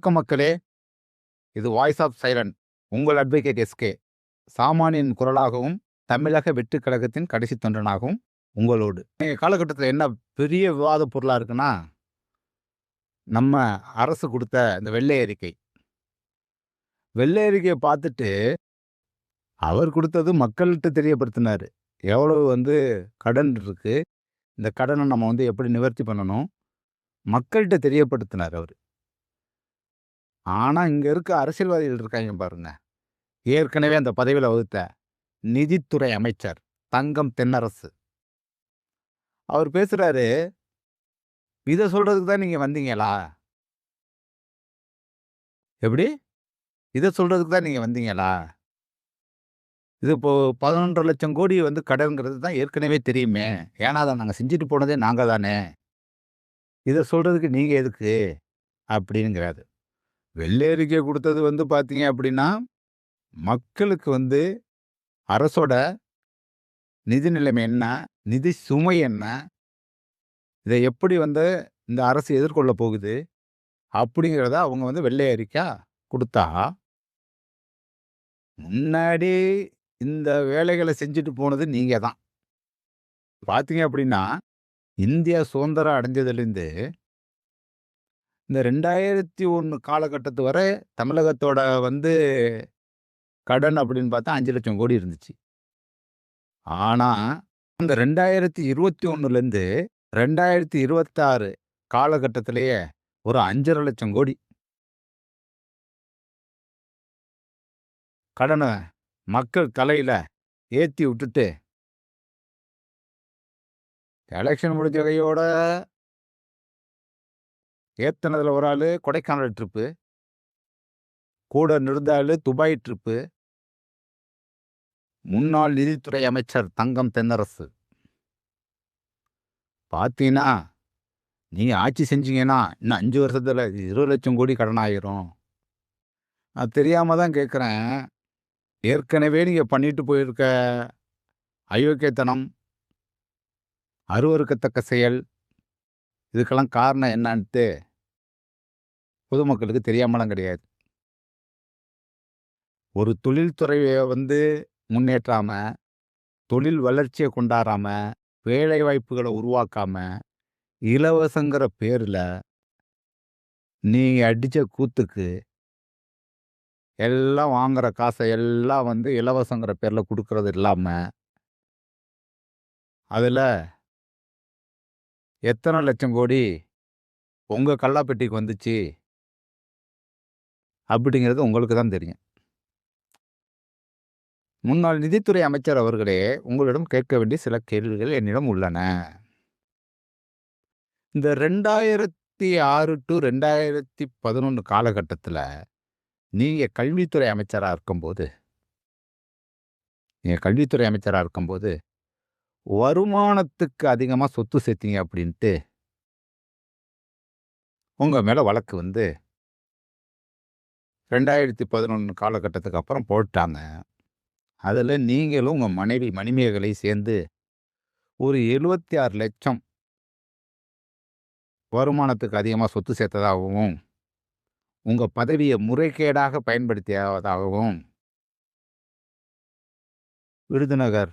வணக்கம் மக்களே. இது வாய்ஸ் ஆஃப் சைலண்ட். உங்கள் அட்வொகேட் எஸ்கே. சாமானியன் குரலாகவும் தமிழக வெற்றிக் கழகத்தின் கடைசி தொண்டனாகவும் உங்களோடு. காலகட்டத்தில் என்ன பெரிய விவாத பொருளா இருக்குன்னா, நம்ம அரசு கொடுத்த இந்த வெள்ளை அறிக்கை. வெள்ளை அறிக்கையை பார்த்துட்டு அவர் கொடுத்தது மக்கள்கிட்ட தெரியப்படுத்தினாரு. எவ்வளவு கடன் இருக்கு, இந்த கடனை நம்ம எப்படி நிவர்த்தி பண்ணணும், மக்கள்கிட்ட தெரியப்படுத்தினார் அவர். ஆனா இங்க இருக்க அரசியல்வாதிகள் இருக்காங்க பாருங்க, ஏற்கனவே அந்த பதவியில வகுத்த நிதித்துறை அமைச்சர் தங்கம் தென்னரசு அவர் பேசுறாரு, இதை சொல்றதுக்கு தான் நீங்க வந்தீங்களா? எப்படி? இதை சொல்றதுக்கு தான் நீங்க வந்தீங்களா? இது இப்போ 11 லட்சம் கோடி கடன்கிறது தான் ஏற்கனவே தெரியுமே. ஏன்னா அதை நாங்க செஞ்சுட்டு போனதே நாங்க தானே. இதை சொல்றதுக்கு நீங்க எதுக்கு அப்படிங்கிறாரு. வெள்ளை அறிக்கை கொடுத்தது பாத்தீங்க அப்படின்னா, மக்களுக்கு அரசோட நிதி நிலைமை என்ன, நிதி சுமை என்ன, இதை எப்படி இந்த அரசு எதிர்கொள்ள போகுது அப்படிங்கிறத அவங்க வெள்ளை அறிக்கை கொடுத்தா, முன்னாடி இந்த வேலைகளை செஞ்சுட்டு போனது நீங்க தான். பார்த்தீங்க அப்படின்னா, இந்தியா சுதந்திரம் அடைஞ்சதுலேருந்து இந்த 2001 காலகட்டத்து வரை தமிழகத்தோட கடன் அப்படின்னு பார்த்தா 5 லட்சம் கோடி இருந்துச்சு. ஆனா அந்த 2021லேருந்து 2026 காலகட்டத்திலேயே ஒரு 5.5 லட்சம் கோடி கடனை மக்கள் தலையில ஏத்தி விட்டுட்டு, எலெக்ஷன் முடிஞ்ச கையோட ஏத்துனதுல ஒரு ஆளு கொடைக்கானல் ட்ரிப்பு, கூட நிறுத்தாளு துபாய் ட்ரிப்பு, முன்னாள் நிதித்துறை அமைச்சர் தங்கம் தென்னரசு. பார்த்தீங்கன்னா, நீங்க ஆட்சி செஞ்சீங்கன்னா இன்னும் 5 வருஷத்துல 20 லட்சம் கோடி கடன் ஆயிரும். நான் தெரியாம தான் கேட்குறேன். ஏற்கனவே நீங்க பண்ணிட்டு போயிருக்க அயோக்கியத்தனம், அருவருக்கத்தக்க செயல், இதுக்கெல்லாம் காரணம் என்னன்ட்டு பொதுமக்களுக்கு தெரியாமலாம் கிடையாது. ஒரு தொழில்துறையை முன்னேற்றாம, தொழில் வளர்ச்சியை கொண்டாடாம, வேலை வாய்ப்புகளை உருவாக்காம, இலவசங்கிற பேர்ல நீங்க அடிச்ச கூத்துக்கு எல்லாம் வாங்குற காசை எல்லாம் இலவசங்கிற பேர்ல கொடுக்கறது இல்லாம, அதுல எத்தனை லட்சம் கோடி உங்க கல்லாப்பெட்டிக்கு வந்துச்சு அப்படிங்கிறது உங்களுக்கு தான் தெரியும். முன்னாள் நிதித்துறை அமைச்சர் அவர்களே, உங்களிடம் கேட்க வேண்டிய சில கேள்விகள் என்னிடம் உள்ளன. இந்த 2006 to 2011 காலகட்டத்துல நீங்க கல்வித்துறை அமைச்சரா இருக்கும்போது வருமானத்துக்கு அதிகமா சொத்து சேர்த்தீங்க அப்படின்ட்டு உங்க மேல வழக்கு 2011 காலகட்டத்துக்கு அப்புறம் போட்டாங்க. அதுல நீங்களும் உங்க மனைவி மணிமேகலை சேர்ந்து ஒரு 76 லட்சம் வருமானத்துக்கு அதிகமா சொத்து சேர்த்ததாகவும், உங்க பதவியை முறைகேடாக பயன்படுத்தியதாகவும் விருதுநகர்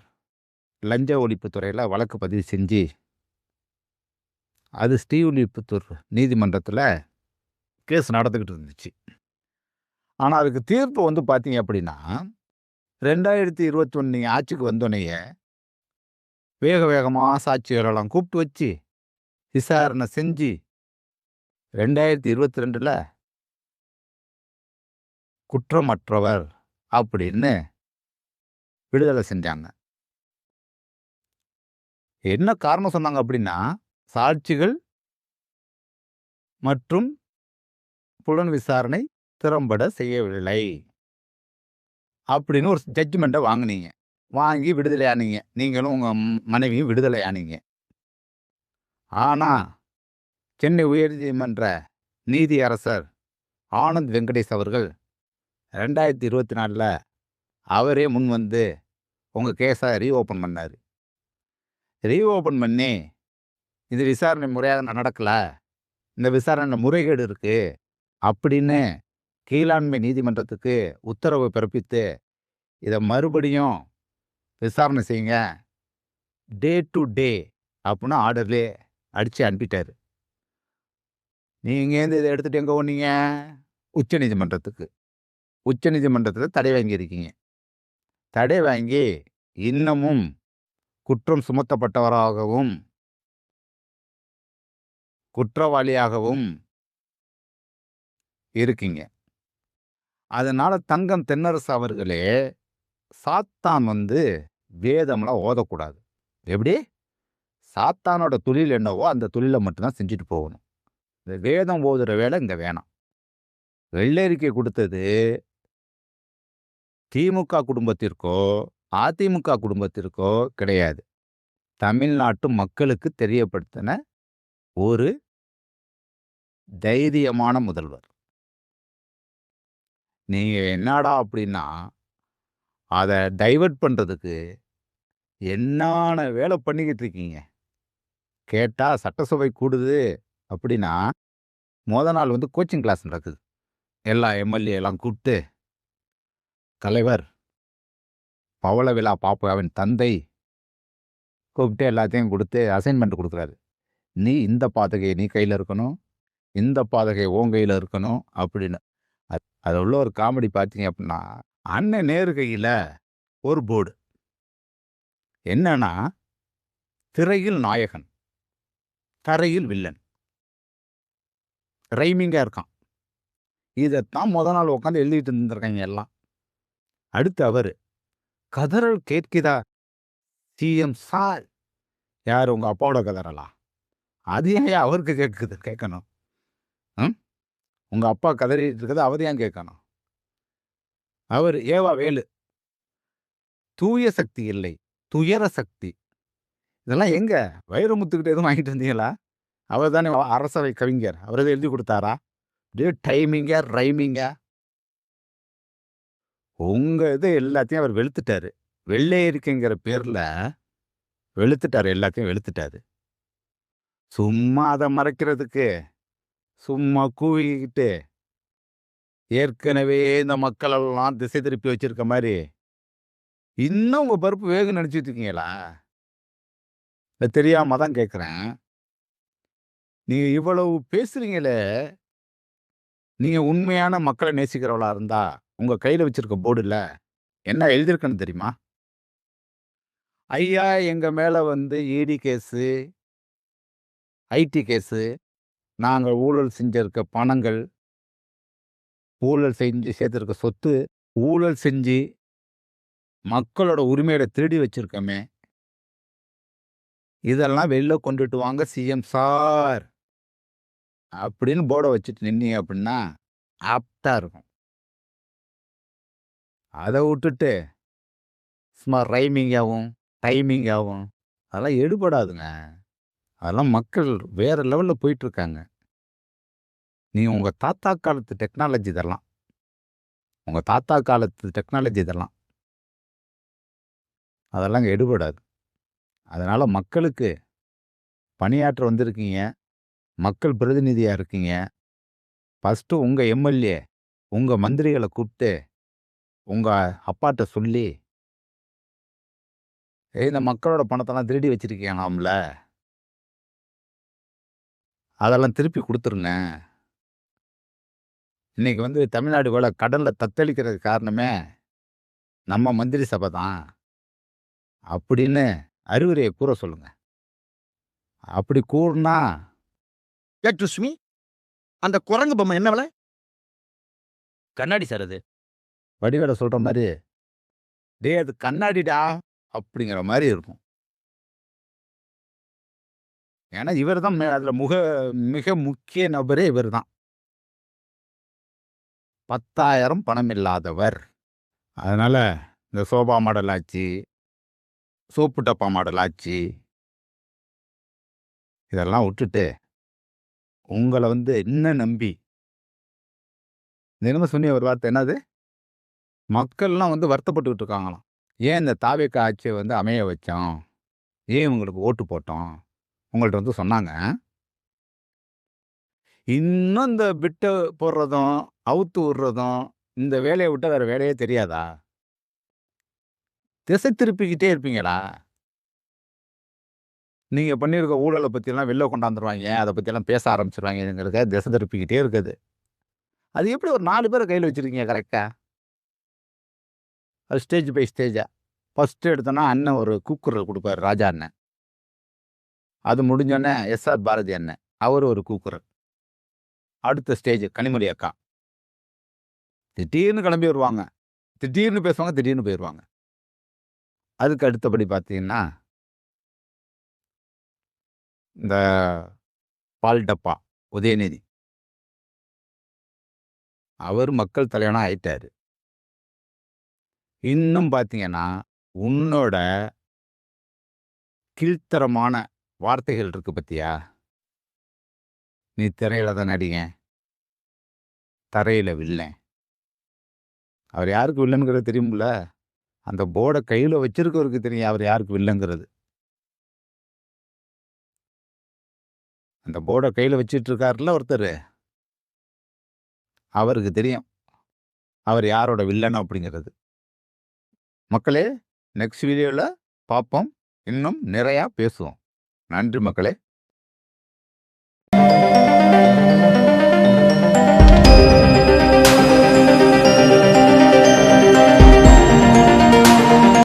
லஞ்ச ஒழிப்புத்துறையில வழக்கு பதிவு செஞ்சு, அது ஸ்ரீவில்லிபுத்தூர் நீதிமன்றத்துல கேஸ் நடந்துகிட்டு இருந்துச்சு. ஆனா அதுக்கு தீர்ப்பு பார்த்தீங்க அப்படின்னா, 2021 நீங்க ஆட்சிக்கு வந்தோடனேயே வேக வேகமா சாட்சிகளெல்லாம் கூப்பிட்டு வச்சு விசாரணை செஞ்சு 2022ல குற்றமற்றவர் அப்படின்னு விடுதலை செஞ்சாங்க. என்ன காரணம் சொன்னாங்க அப்படின்னா, சாட்சிகள் மற்றும் புலன் விசாரணை திறம்பட செய்யவில்லை அப்படின்னு ஒரு ஜட்ஜ்மெண்ட்டை வாங்கினீங்க. வாங்கி விடுதலை ஆனீங்க. நீங்களும் உங்க மனைவியும் விடுதலை ஆனீங்க. ஆனா சென்னை உயர்நீதிமன்ற நீதியரசர் ஆனந்த் வெங்கடேஷ் அவர்கள் 2024ல அவரே முன் உங்க கேஸை ரீஓப்பன் பண்ணாரு. ரீஓப்பன் பண்ணி, இந்த விசாரணை முறையாக நடக்கல, இந்த விசாரணை முறைகேடு இருக்கு, அப்படின்னு கீழாண்மை நீதிமன்றத்துக்கு உத்தரவு பிறப்பித்து இதை மறுபடியும் விசாரணை செய்யுங்க, டே டு டே அப்படின்னு ஆர்டர்லேயே அடித்து அனுப்பிட்டாரு. நீங்கள் இதை எடுத்துகிட்டு எங்கே போனீங்க? உச்ச நீதிமன்றத்துக்கு. உச்ச நீதிமன்றத்தில் தடை வாங்கியிருக்கீங்க. தடை வாங்கி இன்னமும் குற்றம் சுமத்தப்பட்டவராகவும் குற்றவாளியாகவும் இருக்கீங்க. அதனால தங்கம் தென்னரசு அவர்களே, சாத்தான் வேதம்லாம் ஓதக்கூடாது. எப்படி? சாத்தானோட தொழில் என்னவோ அந்த தொழிலை மட்டும்தான் செஞ்சுட்டு போகணும். இந்த வேதம் ஓதுற வேலை இங்க வேணாம். வெள்ளரிக்கை கொடுத்தது திமுக குடும்பத்திற்கோ அதிமுக குடும்பத்திற்கோ கிடையாது. தமிழ்நாட்டு மக்களுக்கு தெரியப்படுத்தின ஒரு தைரியமான முதல்வர். நீங்க என்னடா அப்படின்னா அதை டைவர்ட் பண்றதுக்கு என்னான வேலை பண்ணிக்கிட்டு இருக்கீங்க. கேட்டா சட்டசபை கூடுது அப்படின்னா முத நாள் கோச்சிங் கிளாஸ் நடக்குது. எல்லா எம்எல்ஏ எல்லாம் கூப்பிட்டு, தலைவர் பவள விழா பாப்பாவின் தந்தை கூப்பிட்டு எல்லாத்தையும் கொடுத்து அசைன்மெண்ட் கொடுக்குறாரு. நீ இந்த பாதகையை நீ கையில் இருக்கணும், இந்த பாதகை உன் கையில் இருக்கணும் அப்படின்னு. அது உள்ள ஒரு காமெடி பார்த்தீங்க அப்படின்னா, அண்ணன் நேரு கையில் ஒரு போர்டு என்னன்னா, திரையில் நாயகன், தரையில் வில்லன். ரைமிங்காக இருக்கான். இதைத்தான் முத நாள் உட்காந்து எழுதிட்டு இருந்திருக்காங்க எல்லாம். அடுத்து அவர் கதறல் கேட்குதா சிஎம் சார். யார்? உங்க அப்பாவோட கதறலா? அது ஏன் அவருக்கு கேட்கணும்? உங்க அப்பா கதறிட்டு இருக்கிறது அவர் ஏன் கேட்கணும்? அவர் ஏவா வேலு, தூய சக்தி இல்லை, துயர சக்தி. இதெல்லாம் எங்க வைரமுத்துக்கிட்ட எதுவும் வாங்கிட்டு வந்தீங்களா? அவர் தானே அரசவை கவிஞர், அவர் எதுவும் எழுதி கொடுத்தாரா? டைமிங்க ரைமிங்க உங்க இது எல்லாத்தையும் அவர் வெளுத்துட்டாரு. வெள்ளை இருக்கைங்கிற பேர்ல வெளுத்துட்டாரு, எல்லாத்தையும் வெளுத்துட்டாரு. சும்மா அதை மறைக்கிறதுக்கு சும்மா கூவிக்கிட்டு ஏற்கனவே இந்த மக்கள் எல்லாம் திசை திருப்பி வச்சிருக்க மாதிரி இன்னும் உங்க பருப்பு வேகு நினைச்சிட்டு இருக்கீங்களா? தெரியாம தான் கேட்குறேன். நீங்க இவ்வளவு பேசுறீங்களே, நீங்க உண்மையான மக்களை நேசிக்கிறவளா இருந்தா உங்க கையில வச்சிருக்க போர்டுல என்ன எழுதியிருக்குன்னு தெரியுமா? ஐயா, எங்க மேல இடி கேஸு, ஐடி கேஸு, நாங்கள் ஊழல் செஞ்சிருக்க பணங்கள், ஊழல் செஞ்சு சேர்த்திருக்க சொத்து, ஊழல் செஞ்சு மக்களோட உரிமையை திருடி வச்சிருக்கோமே, இதெல்லாம் வெளில கொண்டுட்டு வாங்க சிஎம் சார் அப்படின்னு போர்டை வச்சுட்டு நின்னீங்க அப்படின்னா ஆப்டா இருக்கும். அதை விட்டுட்டு சும்மா ரைமிங்காகவும் டைமிங்காகவும் அதெல்லாம் எடுபடாதுங்க. அதெல்லாம் மக்கள் வேற லெவலில் போயிட்டு இருக்காங்க. நீங்கள் உங்கள் தாத்தா காலத்து டெக்னாலஜி இதெல்லாம், உங்கள் தாத்தா காலத்து டெக்னாலஜி இதெல்லாம், அதெல்லாம் இங்கே எடுபடாது. அதனால் மக்களுக்கு பணியாற்ற வந்திருக்கீங்க, மக்கள் பிரதிநிதியாக இருக்கீங்க. ஃபஸ்ட்டு உங்கள் எம்எல்ஏ உங்கள் மந்திரிகளை கூப்பிட்டு உங்கள் அப்பாட்ட சொல்லி, இந்த மக்களோட பணத்தெல்லாம் திருடி வச்சிருக்கீங்களாம்ல, அதெல்லாம் திருப்பி கொடுத்துருங்க. இன்னைக்கு தமிழ்நாடு போல கடல்ல தத்தளிக்கிறதுக்கு காரணமே நம்ம மந்திரி சபை தான் அப்படின்னு அறிவுரையை கூற சொல்லுங்க. அப்படி கூறினா சுமி, அந்த குரங்கு பொம்மை என்ன விலை? கண்ணாடி சார் அது. வடிவேல சொல்ற மாதிரி, டே அது கண்ணாடிடா அப்படிங்கிற மாதிரி இருக்கும். ஏன்னா இவர் தான் அதுல மிக முக்கிய நபரே இவர் தான். 10,000 பணம் இல்லாதவர். அதனால இந்த சோபா மாடல் ஆச்சு, சோப்பு டப்பா மாடல் ஆச்சு, இதெல்லாம் விட்டுட்டு உங்களை இன்னும் நம்பி தினமும் சொன்னிய ஒரு வார்த்தை என்னது, மக்கள்லாம் வருத்தப்பட்டுக்கிட்டு இருக்காங்களாம். ஏன் இந்த தாவேக ஆட்சியை அமைய வச்சோம், ஏன் உங்களுக்கு ஓட்டு போட்டோம் உங்கள்கிட்ட சொன்னாங்க. இன்னும் இந்த பிட்ட போடுறதும், அவுத்து விடுறதும், இந்த வேலைய விட்டா வேற வேலையே தெரியாதா? திசை திருப்பிக்கிட்டே இருப்பீங்களா? நீங்க பண்ணியிருக்க ஊழல பத்திலாம் வெளில கொண்டாந்துருவாய்ங்க. அத பத்தியெல்லாம் பேச ஆரம்பிச்சுருவாய்ங்கங்கிறதுக்காக திசை திருப்பிக்கிட்டே இருக்குது. அது எப்படி ஒரு 4 பேர கையில வச்சிருக்கீங்க கரெக்ட்டா? அது ஸ்டேஜ் பை ஸ்டேஜா. ஃபர்ஸ்ட் எடுத்தோன்னா அண்ணன் ஒரு கூக்குரல் குடுப்பாரு ராஜா அண்ணன். அது முடிஞ்சோனே எஸ்.ஆர். பாரதி அண்ணன். அவரு ஒரு கூக்குரல். அடுத்த ஸ்டேஜ் கனிமொழி அக்கா. திடீர்னு கிளம்பி வருவாங்க. திடீர்னு பேசுவாங்க, திடீர்னு போயிருவாங்க. அதுக்கு அடுத்தபடி பார்த்தீங்கன்னா இந்த பால் டப்பா உதயநிதி. அவரு மக்கள் தலைவனா ஆயிட்டாரு. இன்னும் பார்த்தீங்கன்னா, உன்னோட கீழ்த்தரமான வார்த்தைகள் இருக்கு பாத்தியா? நீ திரையில தான் நடிகன். தரையில வில்லன். அவர் யாருக்கு வில்லன்ங்கிறது தெரியும்ல? அந்த போர்ட கையில வச்சிருக்கவருக்கு தெரியும் அவர் யாருக்கு வில்லங்கிறது. அந்த போர்ட கையில வச்சுட்டு இருக்காருல்ல ஒருத்தரு. அவருக்கு தெரியும். அவர் யாரோட வில்லன் அப்படிங்கிறது. மக்களே, நெக்ஸ்ட் வீடியோல பார்ப்போம். இன்னும் நிறையா பேசுவோம். நன்றி மக்களே.